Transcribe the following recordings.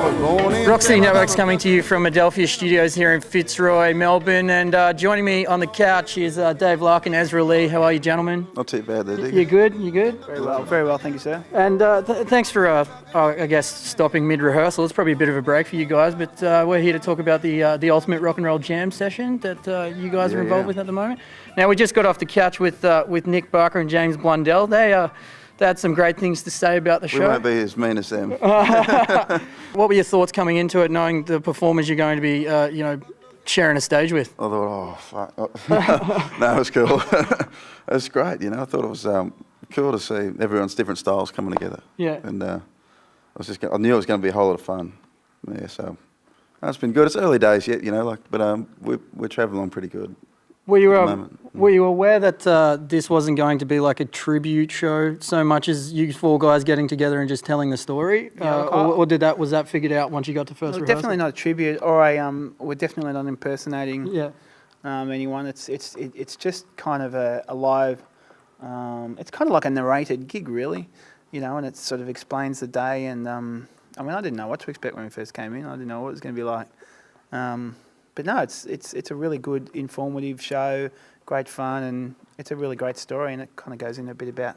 was born in. Rocksteady Network's coming to you from Adelphia Studios here in Fitzroy, Melbourne, and joining me on the couch is Dave Larkin, Ezra Lee. How are you, gentlemen? Not too bad, there, Dick. You good? You good? Very well, thank you, sir. And thanks for, I guess, stopping mid-rehearsal. It's probably a bit of a break for you guys, but we're here to talk about the ultimate rock and roll jam session that you guys are involved with at the moment. Now, we just got off the couch with Nick Barker and James Blundell. They had some great things to say about the show. We won't be as mean as them. What were your thoughts coming into it, knowing the performers you're going to be, sharing a stage with? I thought, fuck. No, it was cool. It was great, I thought it was cool to see everyone's different styles coming together. Yeah. And I knew it was going to be a whole lot of fun. Yeah, so it's been good. It's early days yet, but we're travelling along pretty good. Were you aware that this wasn't going to be like a tribute show so much as you four guys getting together and just telling the story, or was that figured out once you got to first rehearsal? Definitely not a tribute, or we're definitely not impersonating anyone. It's just kind of a live. It's kind of like a narrated gig, really, and it sort of explains the day. And I didn't know what to expect when we first came in. I didn't know what it was going to be like. But no, it's a really good, informative show, great fun, and it's a really great story, and it kind of goes into a bit about,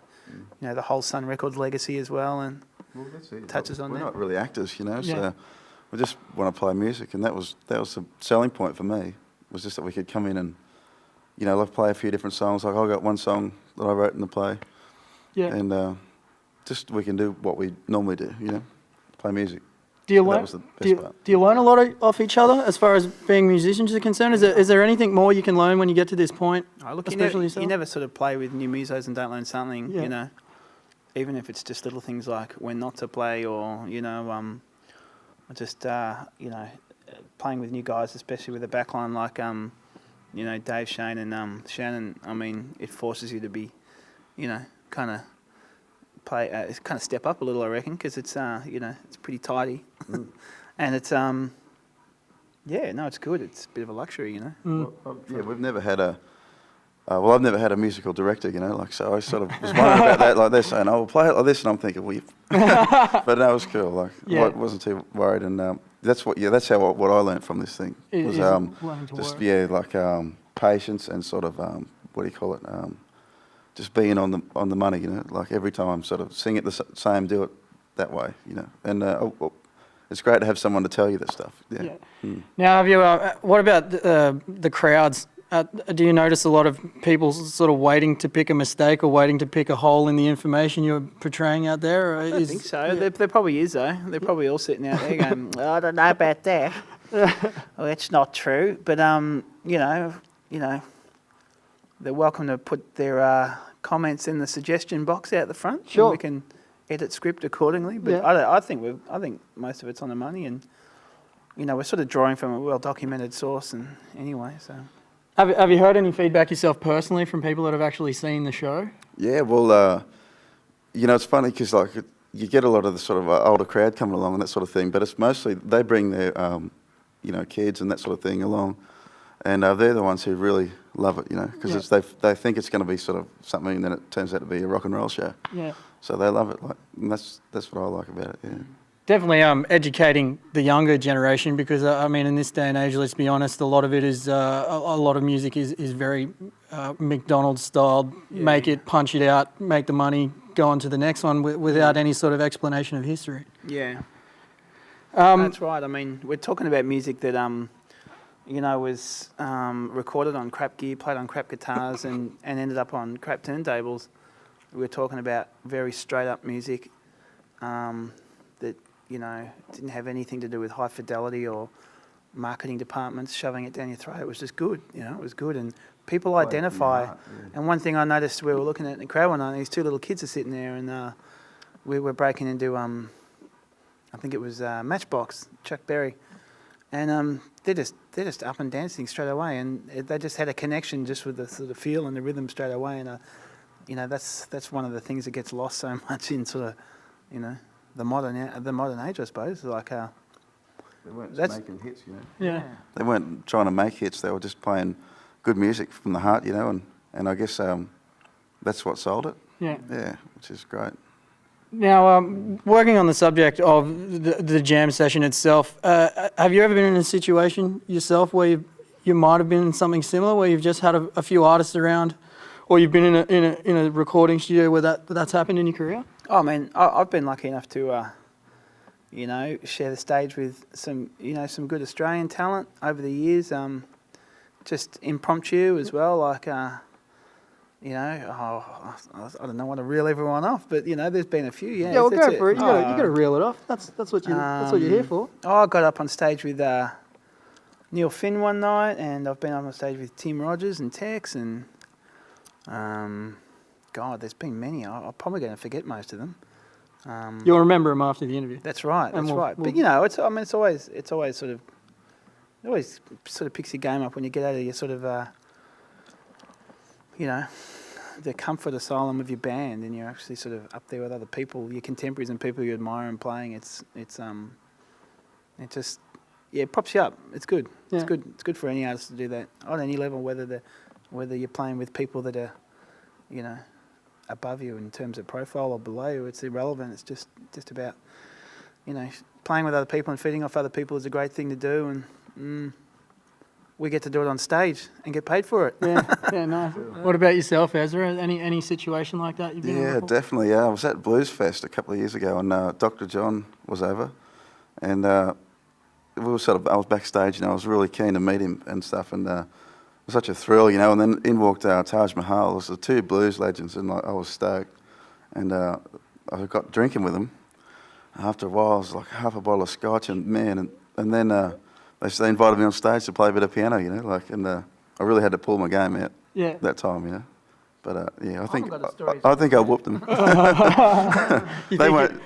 the whole Sun Records legacy as well, and that's it. touches on that. We're not really actors, so we just want to play music, and that was the selling point for me, was just that we could come in and, play a few different songs. Like I got one song that I wrote in the play, and just we can do what we normally do, play music. Do you learn a lot off each other as far as being musicians are concerned? Is there anything more you can learn when you get to this point? Look, you never sort of play with new musos and don't learn something, even if it's just little things like when not to play, or playing with new guys, especially with a backline like Dave, Shane, and Shannon. It forces you to be, kind of play, kind of step up a little, I reckon, because it's it's pretty tidy, and it's it's good. It's a bit of a luxury, Well, we've never had I've never had a musical director, so I sort of was wondering about that. Like they're saying, "Oh, we'll play it like this," and I'm thinking, but that was cool. I wasn't too worried, and that's what I learned from this thing was patience and sort of what do you call it? Just being on the money, every time sort of sing it the same, do it that way, and it's great to have someone to tell you that stuff. Yeah. Now, have you? What about the crowds? Do you notice a lot of people sort of waiting to pick a mistake or waiting to pick a hole in the information you're portraying out there? I don't think so. Yeah. There probably is, though. They're probably all sitting out there going, I don't know about that. Well, it's not true. But, they're welcome to put their comments in the suggestion box out the front. Sure. And we can edit script accordingly. But I think most of it's on the money, and we're sort of drawing from a well-documented source. And anyway, so. Have you heard any feedback yourself personally from people that have actually seen the show? Yeah, well, it's funny because you get a lot of the sort of older crowd coming along and that sort of thing, but it's mostly they bring their kids and that sort of thing along. And they're the ones who really love it, because they think it's going to be sort of something, and then it turns out to be a rock and roll show. Yeah. So they love it, and that's what I like about it. Yeah. Definitely educating the younger generation, because in this day and age, let's be honest, a lot of it is a lot of music is very McDonald's styled. Make it, punch it out, make the money, go on to the next one without any sort of explanation of history. Yeah. That's right. We're talking about music that was recorded on crap gear, played on crap guitars, and ended up on crap turntables. We're talking about very straight up music that didn't have anything to do with high fidelity or marketing departments shoving it down your throat. It was just good, it was good, and people identify. And one thing I noticed, we were looking at in the crowd one night, these two little kids are sitting there, and we were breaking into I think it was Matchbox, Chuck Berry. And they're just up and dancing straight away, and they just had a connection just with the sort of feel and the rhythm straight away. And that's one of the things that gets lost so much in sort of the modern age, I suppose. They weren't just making hits, Yeah. They weren't trying to make hits. They were just playing good music from the heart, and I guess that's what sold it. Yeah. Yeah, which is great. Now, working on the subject of the jam session itself, have you ever been in a situation yourself where you might have been in something similar, where you've just had a few artists around, or you've been in a recording studio where that's happened in your career? Oh man, I've been lucky enough to, share the stage with some good Australian talent over the years. Just impromptu as well, like. I don't know, want to reel everyone off, but there's been a few. Yeah, well, go for it. You got to reel it off. That's what you're here for. I got up on stage with Neil Finn one night, and I've been up on stage with Tim Rogers and Tex, and God, there's been many. I'm probably going to forget most of them. You'll remember them after the interview. That's right. That's right. But it's always sort of, it always sort of picks your game up when you get out of your sort of, the comfort asylum of your band, and you're actually sort of up there with other people, your contemporaries and people you admire and playing. It props you up. It's good. Yeah. It's good. It's good for any artist to do that on any level, whether you're playing with people that are, above you in terms of profile or below you. It's irrelevant. It's just about, playing with other people and feeding off other people is a great thing to do, and we get to do it on stage and get paid for it. Yeah, nice. What about yourself, Ezra? Any situation like that you've been in? Yeah, definitely. Yeah, I was at Blues Fest a couple of years ago, and Dr. John was over, and I was backstage, and I was really keen to meet him and stuff, and it was such a thrill, and then in walked Taj Mahal. It was the two blues legends, and I was stoked, and I got drinking with them. After a while, it was like half a bottle of scotch, and then they invited me on stage to play a bit of piano, and I really had to pull my game out that time, But I think I whooped them. I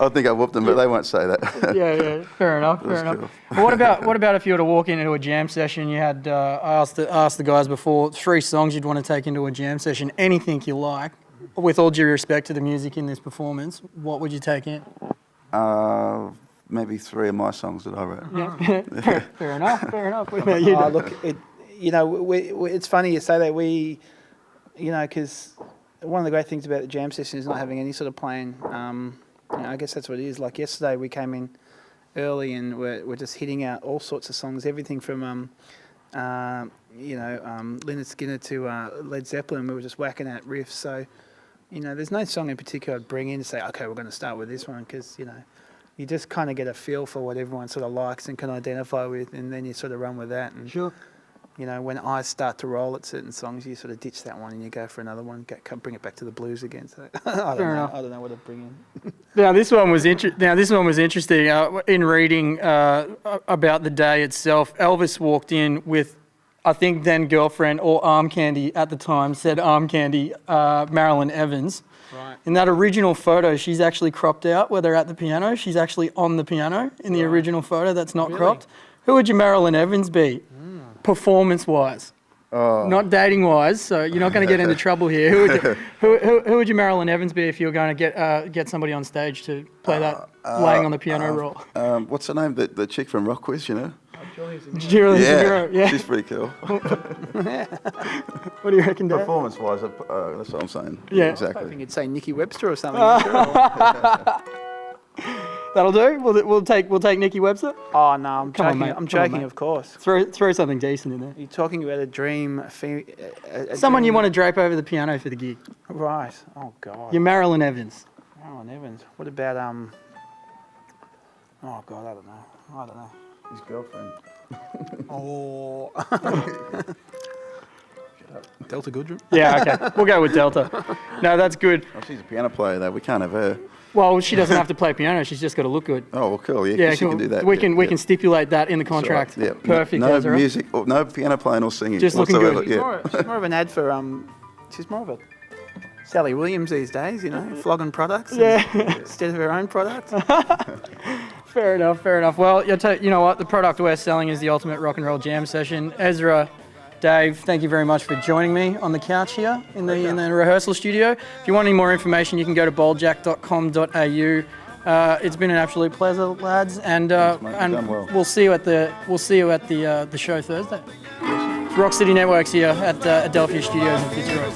think I whooped them, but they won't say that. Yeah, fair enough. Cool. Well, what about if you were to walk into a jam session? You had I asked the guys before 3 songs you'd want to take into a jam session. Anything you like, with all due respect to the music in this performance, what would you take in? Maybe 3 of my songs that I wrote. Yeah, fair enough. What about you? Look, it's funny you say that. Because one of the great things about the jam session is not having any sort of plan. I guess that's what it is. Like yesterday, we came in early and we're just hitting out all sorts of songs, everything from Lynyrd Skynyrd to Led Zeppelin. We were just whacking out riffs. So, there's no song in particular I'd bring in to say, okay, we're going to start with this one, because you just kind of get a feel for what everyone sort of likes and can identify with, and then you sort of run with that. And sure. When eyes start to roll at certain songs, you sort of ditch that one and you go for another one. Bring it back to the blues again. So I don't know what to bring in. Now this one was interesting. In reading about the day itself, Elvis walked in with, I think then girlfriend or arm candy at the time, said arm candy, Marilyn Evans. Right. In that original photo, she's actually cropped out where they're at the piano. She's actually on the piano in the original photo. That's not cropped. Who would your Marilyn Evans be? Performance-wise, not dating-wise, so you're not going to get into trouble here. Who would your Marilyn Evans be if you were going to get somebody on stage to play that laying on the piano role? What's her name? The chick from Rock Quiz, Julie Zamiro. Yeah, she's pretty cool. What do you reckon, Dave? Performance-wise, that's what I'm saying. Yeah, exactly. I think you'd say Nikki Webster or something. That'll do. We'll take Nikki Webster. Oh no, I'm Come on, joking. mate. I'm Come on, joking, mate. of course. Throw something decent in there. You're talking about a dream. Someone you want to drape over the piano for the gig. Right. Oh God. Your Marilyn Evans. Marilyn Evans. What about Oh God, I don't know. His girlfriend. Oh. Delta Goodrum? Yeah, okay. We'll go with Delta. No, that's good. Oh, she's a piano player, though. We can't have her. Well, she doesn't have to play piano. She's just got to look good. Oh, well, cool. Yeah, she can do that. We can stipulate that in the contract. Right. Yeah. Perfect. No Ezra. music, or no piano playing or singing. Just looking good. She's more of an ad for She's more of a Sally Williams these days. Flogging products. Instead of her own products. Fair enough. Well, you know what? The product we're selling is the ultimate rock and roll jam session. Ezra, Dave, thank you very much for joining me on the couch here in the rehearsal studio. If you want any more information, you can go to boldjack.com.au. It's been an absolute pleasure, lads, and we'll see you at the show Thursday. Rock City Networks here at Adelphia Studios in Fitzroy.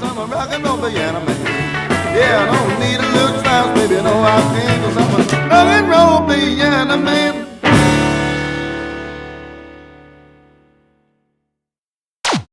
Yeah, I don't need a look, baby, no I can, 'cause I'm a rock and roll piano man.